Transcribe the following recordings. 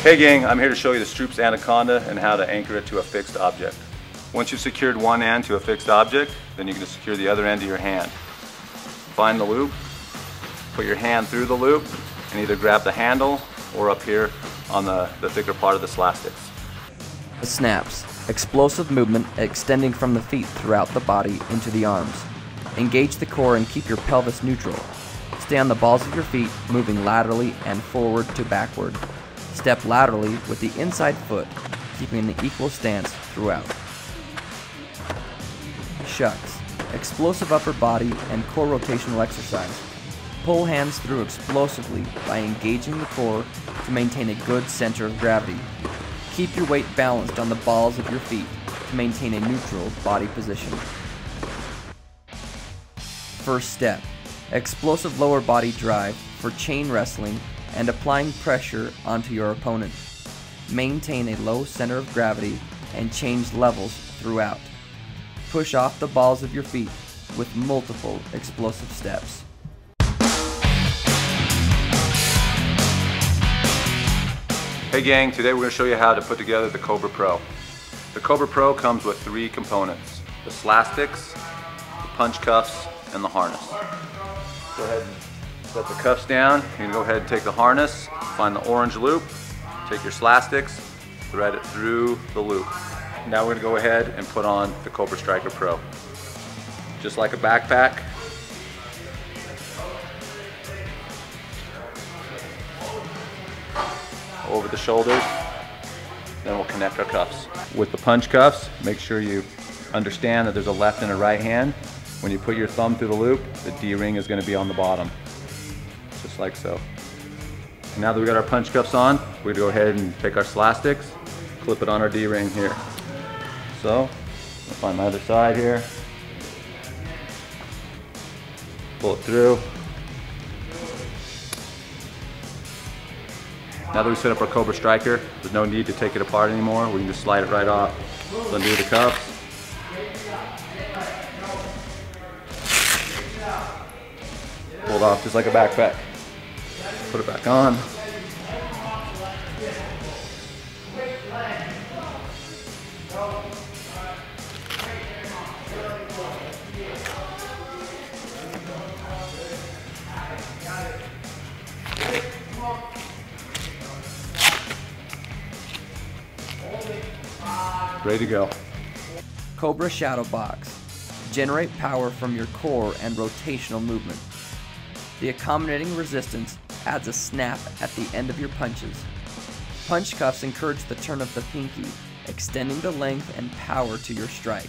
Hey gang, I'm here to show you the Stroops Anaconda and how to anchor it to a fixed object. Once you've secured one end to a fixed object, then you're going to secure the other end to your hand. Find the loop, put your hand through the loop, and either grab the handle or up here on the thicker part of the slastics. Snaps. Explosive movement extending from the feet throughout the body into the arms. Engage the core and keep your pelvis neutral. Stay on the balls of your feet, moving laterally and forward to backward. Step laterally with the inside foot, keeping an equal stance throughout. Shucks. Explosive upper body and core rotational exercise. Pull hands through explosively by engaging the core to maintain a good center of gravity. Keep your weight balanced on the balls of your feet to maintain a neutral body position. First step. Explosive lower body drive for chain wrestling and applying pressure onto your opponent. Maintain a low center of gravity and change levels throughout. Push off the balls of your feet with multiple explosive steps. Hey gang, today we're going to show you how to put together the Cobra Pro. The Cobra Pro comes with 3 components: the slastics, the punch cuffs, and the harness. Go ahead and set the cuffs down. You can go ahead and take the harness, find the orange loop, take your slastics, thread it through the loop. Now we're going to go ahead and put on the Cobra Striker Pro. Just like a backpack, over the shoulders, then we'll connect our cuffs. With the punch cuffs, make sure you understand that there's a left and a right hand. When you put your thumb through the loop, the D-ring is going to be on the bottom, just like so. Now that we got our punch cuffs on, we're going to go ahead and take our slastics, clip it on our D-ring here. So, I'll find my other side here, pull it through. Now that we set up our Cobra Striker, there's no need to take it apart anymore. We can just slide it right off. So undo the cuffs. Pull it off just like a backpack. Put it back on. Ready to go. Cobra Shadow Box. Generate power from your core and rotational movement. The accommodating resistance adds a snap at the end of your punches. Punch cuffs encourage the turn of the pinky, extending the length and power to your strike.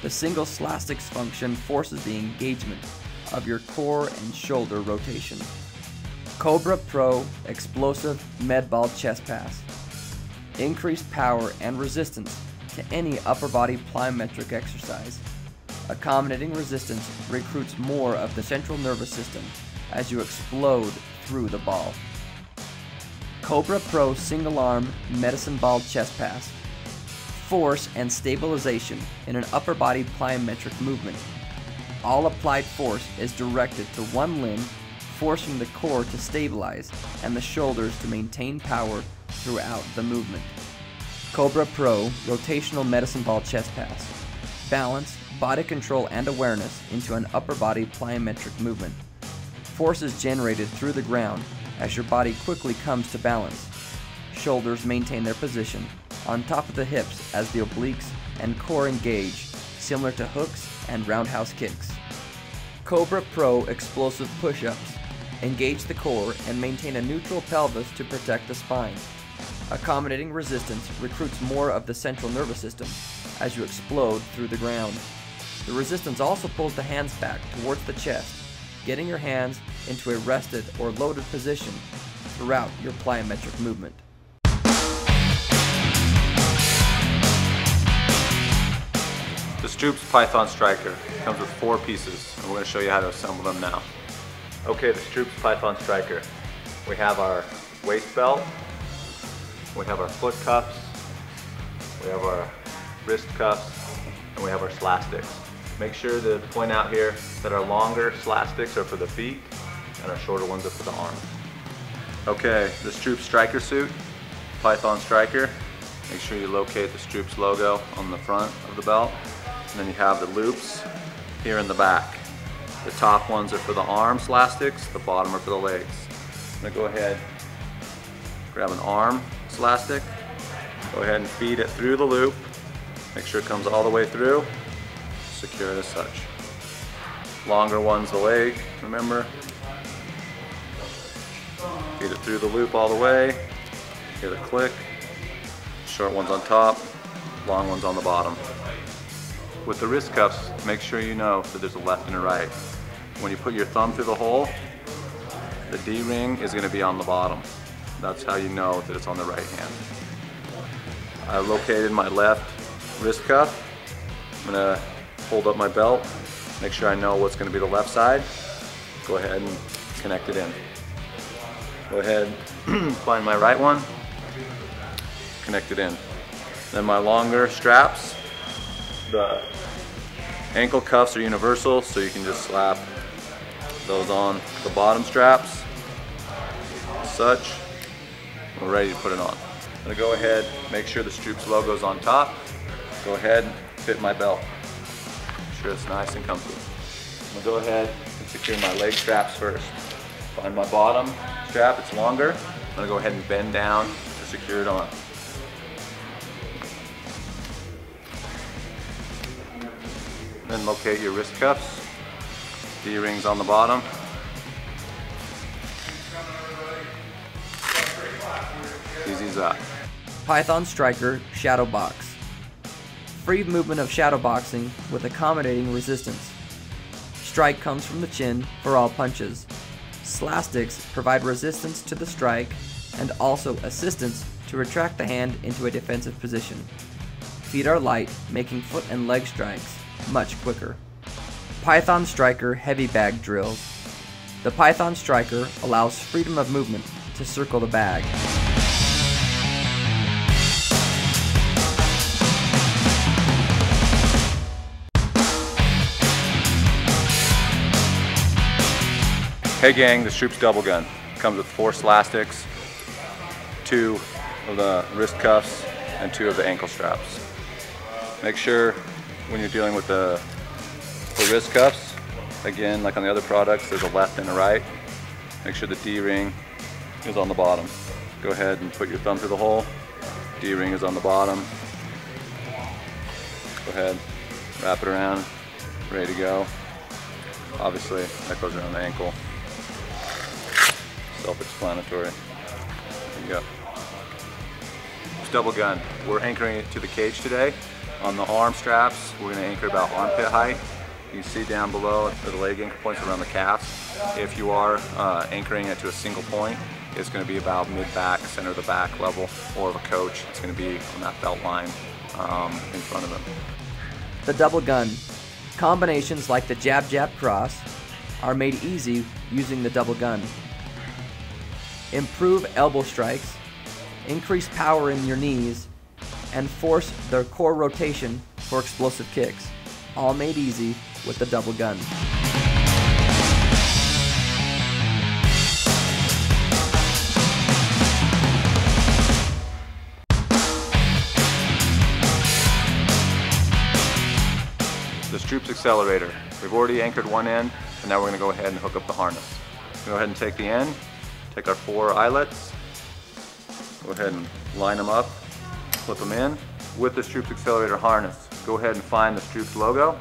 The single slastics function forces the engagement of your core and shoulder rotation. Cobra Pro Explosive Med Ball Chest Pass. Increased power and resistance to any upper body plyometric exercise. Accommodating resistance recruits more of the central nervous system as you explode through the ball. Cobra Pro Single Arm Medicine Ball Chest Pass. Force and stabilization in an upper body plyometric movement. All applied force is directed to one limb, forcing the core to stabilize and the shoulders to maintain power throughout the movement. Cobra Pro Rotational Medicine Ball Chest Pass. Balance, body control, and awareness into an upper body plyometric movement. Force is generated through the ground as your body quickly comes to balance. Shoulders maintain their position on top of the hips as the obliques and core engage, similar to hooks and roundhouse kicks. Cobra Pro Explosive Push-Ups. Engage the core and maintain a neutral pelvis to protect the spine. Accommodating resistance recruits more of the central nervous system as you explode through the ground. The resistance also pulls the hands back towards the chest, getting your hands into a rested or loaded position throughout your plyometric movement. The Stroops Python Striker comes with 4 pieces, and we're going to show you how to assemble them now. Okay, the Stroops Python Striker. We have our waist belt, we have our foot cuffs, we have our wrist cuffs, and we have our slastics. Make sure to point out here that our longer slastics are for the feet and our shorter ones are for the arms. Okay, the Stroops Striker suit Python striker. Make sure you locate the Stroops logo on the front of the belt. And then you have the loops here in the back. The top ones are for the arms elastics, the bottom are for the legs. I'm gonna go ahead, grab an arm elastic, go ahead and feed it through the loop. Make sure it comes all the way through, secure it as such. Longer one's the leg, remember. Feed it through the loop all the way, hear the click. Short one's on top, long one's on the bottom. With the wrist cuffs, make sure you know that there's a left and a right. When you put your thumb through the hole, the D-ring is going to be on the bottom. That's how you know that it's on the right hand. I located my left wrist cuff. I'm going to hold up my belt, make sure I know what's going to be the left side. Go ahead and connect it in. Go ahead, find my right one, connect it in. Then my longer straps, the ankle cuffs are universal, so you can just slap those on the bottom straps, as such. We're ready to put it on. I'm gonna go ahead, make sure the Stroops logo is on top. Go ahead, fit my belt. Make sure it's nice and comfy. I'm gonna go ahead and secure my leg straps first. Find my bottom strap, it's longer. I'm gonna go ahead and bend down to secure it on. Then locate your wrist cuffs. D-rings on the bottom. Easy as that. Python striker shadow box. Free movement of shadow boxing with accommodating resistance. Strike comes from the chin for all punches. Slastics provide resistance to the strike and also assistance to retract the hand into a defensive position. Feet are light, making foot and leg strikes much quicker. Python striker heavy bag drills. The Python striker allows freedom of movement to circle the bag. Hey gang, the Stroops double gun. Comes with 4 slastics, 2 of the wrist cuffs, and 2 of the ankle straps. Make sure when you're dealing with the wrist cuffs, again, like on the other products, there's a left and a right. Make sure the D-ring is on the bottom. Go ahead and put your thumb through the hole. D-ring is on the bottom. Go ahead, wrap it around, ready to go. Obviously, that goes around the ankle. Self-explanatory. There you go. It's double gun. We're anchoring it to the cage today. On the arm straps, we're going to anchor about armpit height. You can see down below the leg anchor points around the calves. If you are anchoring it to a single point, it's going to be about mid-back, center of the back level, or of a coach. It's going to be on that belt line in front of them. The double gun. Combinations like the jab-jab cross are made easy using the double gun. Improve elbow strikes, increase power in your knees, and force their core rotation for explosive kicks. All made easy with the double gun. The Stroops accelerator. We've already anchored one end, and now we're going to go ahead and hook up the harness. Go ahead and take the end, take our 4 eyelets, go ahead and line them up, flip them in. With the Stroops accelerator harness, go ahead and find the Stroops logo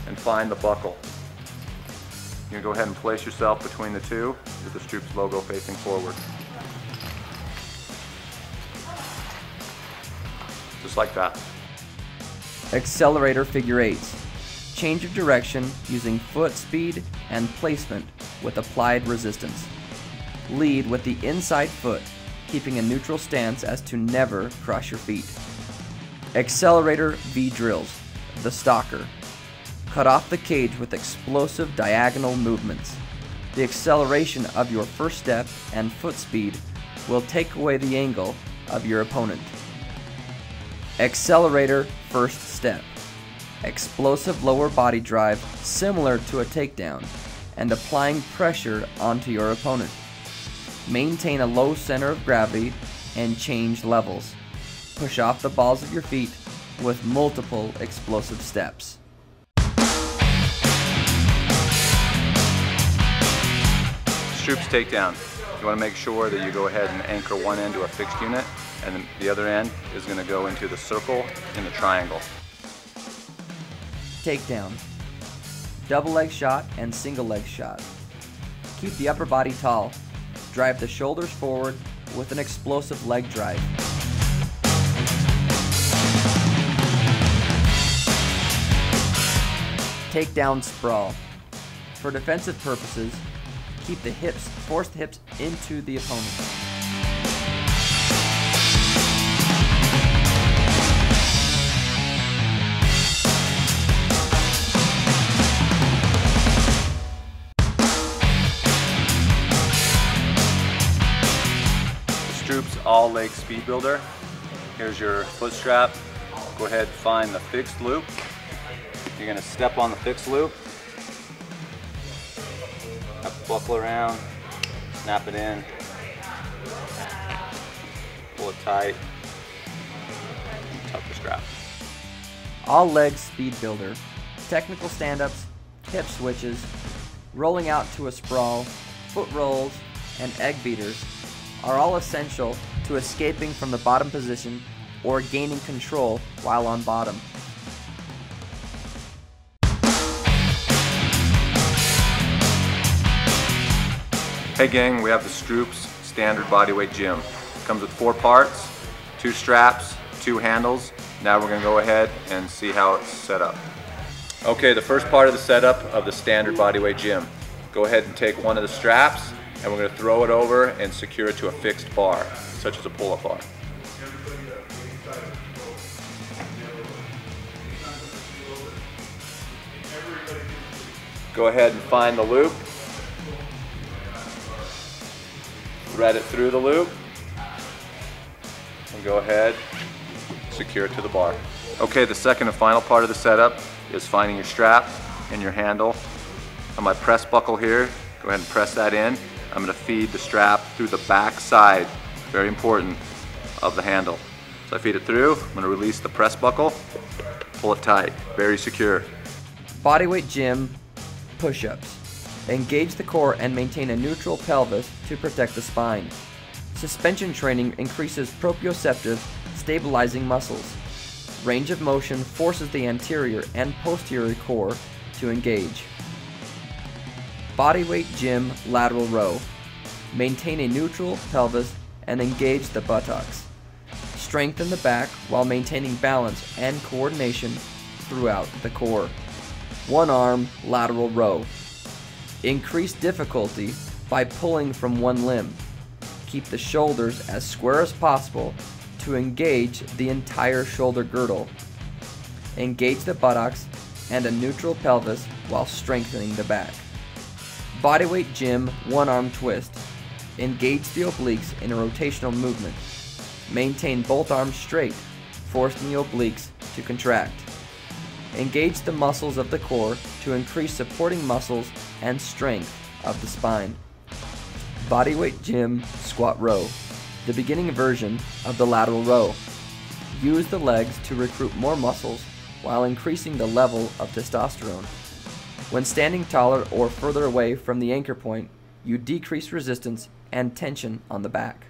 and find the buckle. You're going to go ahead and place yourself between the two with the Stroops logo facing forward. Just like that. Accelerator figure 8s. Change of direction using foot speed and placement with applied resistance. Lead with the inside foot, keeping a neutral stance as to never cross your feet. Accelerator V drills. The stalker. Cut off the cage with explosive diagonal movements. The acceleration of your first step and foot speed will take away the angle of your opponent. Accelerator first step. Explosive lower body drive similar to a takedown and applying pressure onto your opponent. Maintain a low center of gravity and change levels. Push off the balls of your feet with multiple explosive steps. Stroops takedown. You want to make sure that you go ahead and anchor one end to a fixed unit, and the other end is going to go into the circle in the triangle. Takedown. Double leg shot and single leg shot. Keep the upper body tall. Drive the shoulders forward with an explosive leg drive. Takedown sprawl. For defensive purposes, keep the hips, force the hips into the opponent. Stroops all leg speed builder. Here's your foot strap. Go ahead and find the fixed loop. You're going to step on the fixed loop, buckle around, snap it in, pull it tight, and tuck the strap. All leg speed builder, technical stand-ups, hip switches, rolling out to a sprawl, foot rolls, and egg beaters are all essential to escaping from the bottom position or gaining control while on bottom. Hey gang, we have the Stroops standard bodyweight gym. It comes with 4 parts, 2 straps, 2 handles. Now we're going to go ahead and see how it's set up. Okay, the first part of the setup of the standard bodyweight gym. Go ahead and take one of the straps and we're going to throw it over and secure it to a fixed bar, such as a pull-up bar. Go ahead and find the loop. Thread it through the loop and go ahead, secure it to the bar. Okay, the second and final part of the setup is finding your strap and your handle. On my press buckle here, go ahead and press that in. I'm going to feed the strap through the back side, very important, of the handle. So I feed it through, I'm going to release the press buckle, pull it tight, very secure. Bodyweight gym push-ups. Engage the core and maintain a neutral pelvis to protect the spine. Suspension training increases proprioceptive, stabilizing muscles. Range of motion forces the anterior and posterior core to engage. Bodyweight gym lateral row. Maintain a neutral pelvis and engage the buttocks. Strengthen the back while maintaining balance and coordination throughout the core. One arm lateral row. Increase difficulty by pulling from one limb. Keep the shoulders as square as possible to engage the entire shoulder girdle. Engage the buttocks and a neutral pelvis while strengthening the back. Bodyweight gym one arm twist. Engage the obliques in a rotational movement. Maintain both arms straight, forcing the obliques to contract. Engage the muscles of the core to increase supporting muscles and strength of the spine. Bodyweight gym squat row, the beginning version of the lateral row. Use the legs to recruit more muscles while increasing the level of testosterone. When standing taller or further away from the anchor point, you decrease resistance and tension on the back.